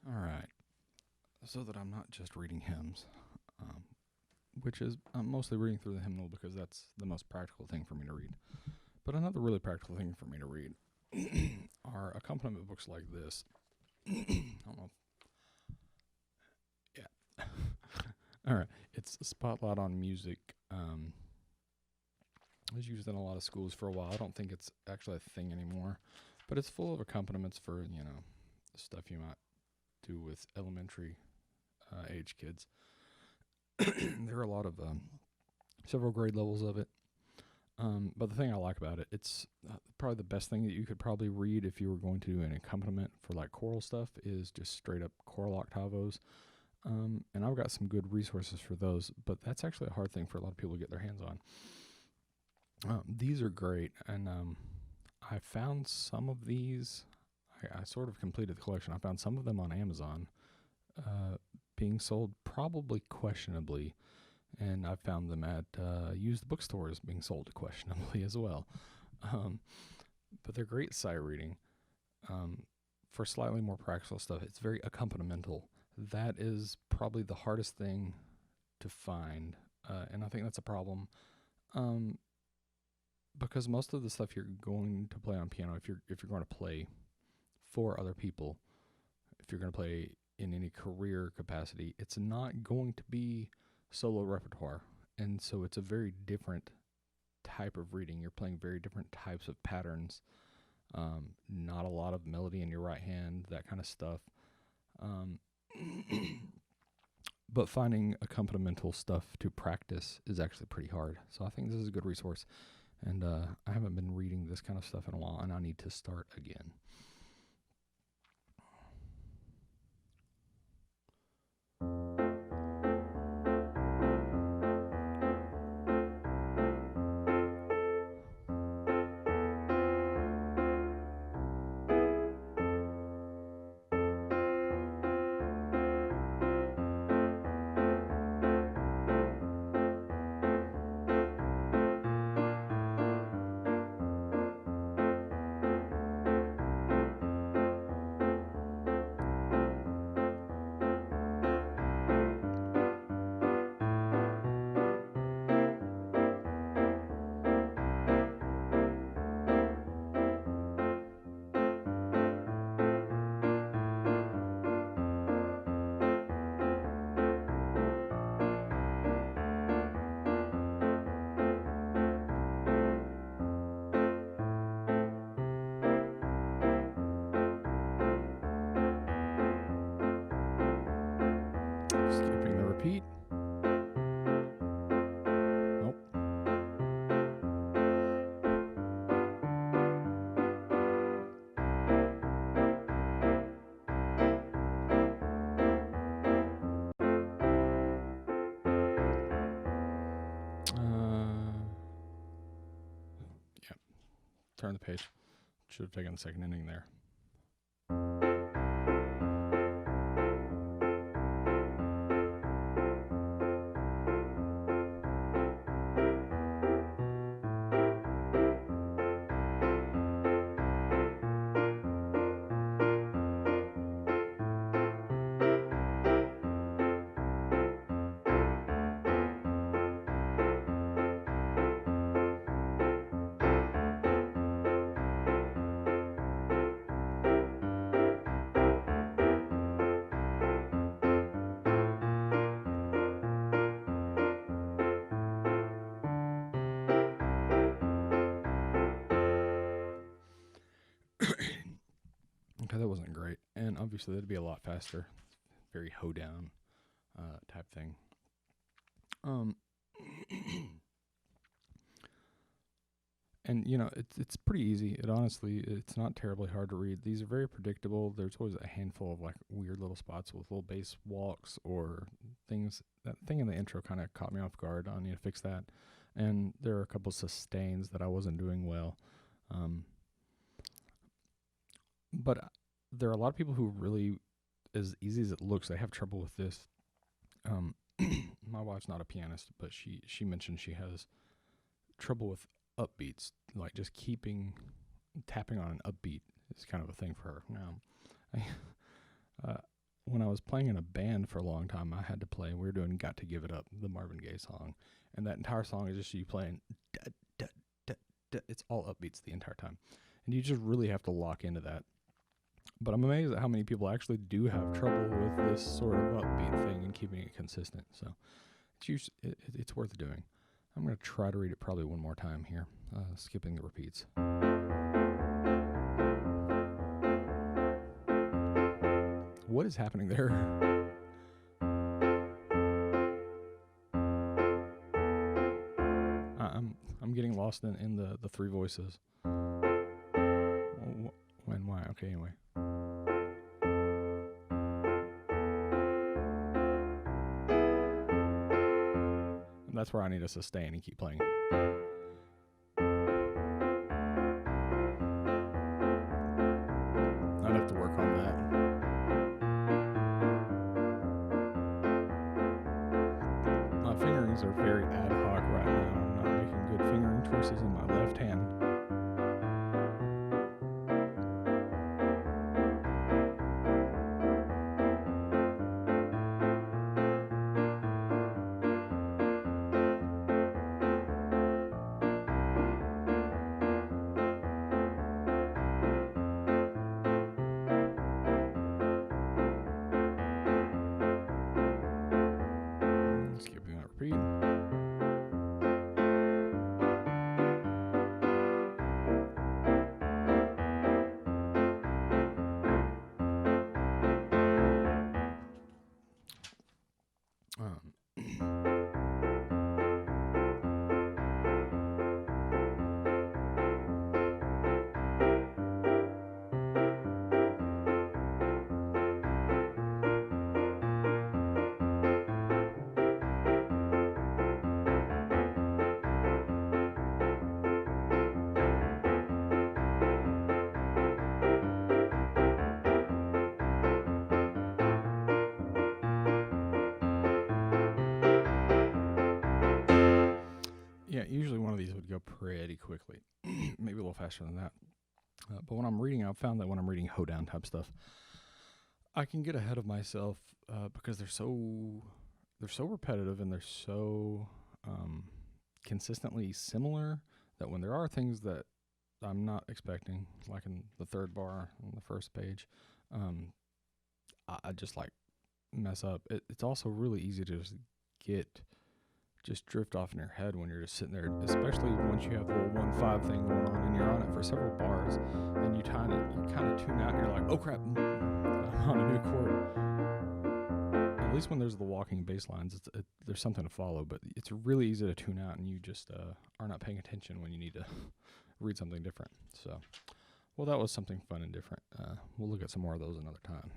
All right. So that I'm not just reading hymns, um, which is I'm mostly reading through the hymnal because that's the most practical thing for me to read. But another really practical thing for me to read are accompaniment books like this. I don't know. Yeah. All right. It's a Spotlight on Music. It was used in a lot of schools for a while. I don't think it's actually a thing anymore, but it's full of accompaniments for stuff you might do with elementary age kids. There are a lot of several grade levels of it. But the thing I like about it, it's probably the best thing that you could probably read if you were going to do an accompaniment for like choral stuff is just straight up choral octavos. And I've got some good resources for those, but that's actually a hard thing for a lot of people to get their hands on. These are great, and I found some of these. I sort of completed the collection. I found some of them on Amazon uh, being sold probably questionably, and I found them at used bookstores being sold questionably as well. Um, but they're great sight reading. For slightly more practical stuff, it's very accompanimental. That is probably the hardest thing to find, and I think that's a problem. Um, because most of the stuff you're going to play on piano, if you're going to play for other people, if you're going to play in any career capacity, it's not going to be solo repertoire, and so it's a very different type of reading. You're playing very different types of patterns. Not a lot of melody in your right hand, that kind of stuff. Um, but finding accompanimental stuff to practice is actually pretty hard. So I think this is a good resource. And I haven't been reading this kind of stuff in a while, and I need to start again. Skipping the repeat. Nope. Yeah. Turn the page. Should have taken the second inning there. Okay, that wasn't great. And obviously, that'd be a lot faster. Very hoedown type thing. Um, and it's pretty easy. It's not terribly hard to read. These are very predictable. There's always a handful of like weird little spots with little bass walks or things. That thing in the intro kind of caught me off guard. I need to fix that. And there are a couple sustains that I wasn't doing well. Um, but there are a lot of people who really, as easy as it looks, they have trouble with this. Um, my wife's not a pianist, but she mentioned she has trouble with upbeats, like just keeping tapping on an upbeat is kind of a thing for her. Now, I, uh, when I was playing in a band for a long time, I had to play. We were doing "Got to Give It Up," the Marvin Gaye song, and that entire song is just you playing. Da, da, da, da. It's all upbeats the entire time, and you just really have to lock into that. But I'm amazed at how many people actually do have trouble with this sort of upbeat thing and keeping it consistent. So it's worth doing. I'm going to try to read it probably one more time here, skipping the repeats. What is happening there? I'm getting lost in the three voices. When, why? Okay, anyway. And that's where I need to sustain and keep playing. I'd have to work on that. My fingerings are very ad hoc right now. I'm not making good fingering choices in my left hand. Skipping that repeat. Yeah, usually one of these would go pretty quickly. Maybe a little faster than that. But when I'm reading, I've found that when I'm reading hoedown type stuff, I can get ahead of myself because they're so repetitive and they're so consistently similar that when there are things that I'm not expecting, like in the third bar on the first page, I just like mess up. It's also really easy to just drift off in your head when you're just sitting there, especially once you have the little 1-5 thing going on and you're on it for several bars, and you kind of tune out and you're like, oh crap, I'm on a new chord. At least when there's the walking bass lines, there's something to follow, but it's really easy to tune out and you just are not paying attention when you need to read something different. So, well, that was something fun and different. We'll look at some more of those another time.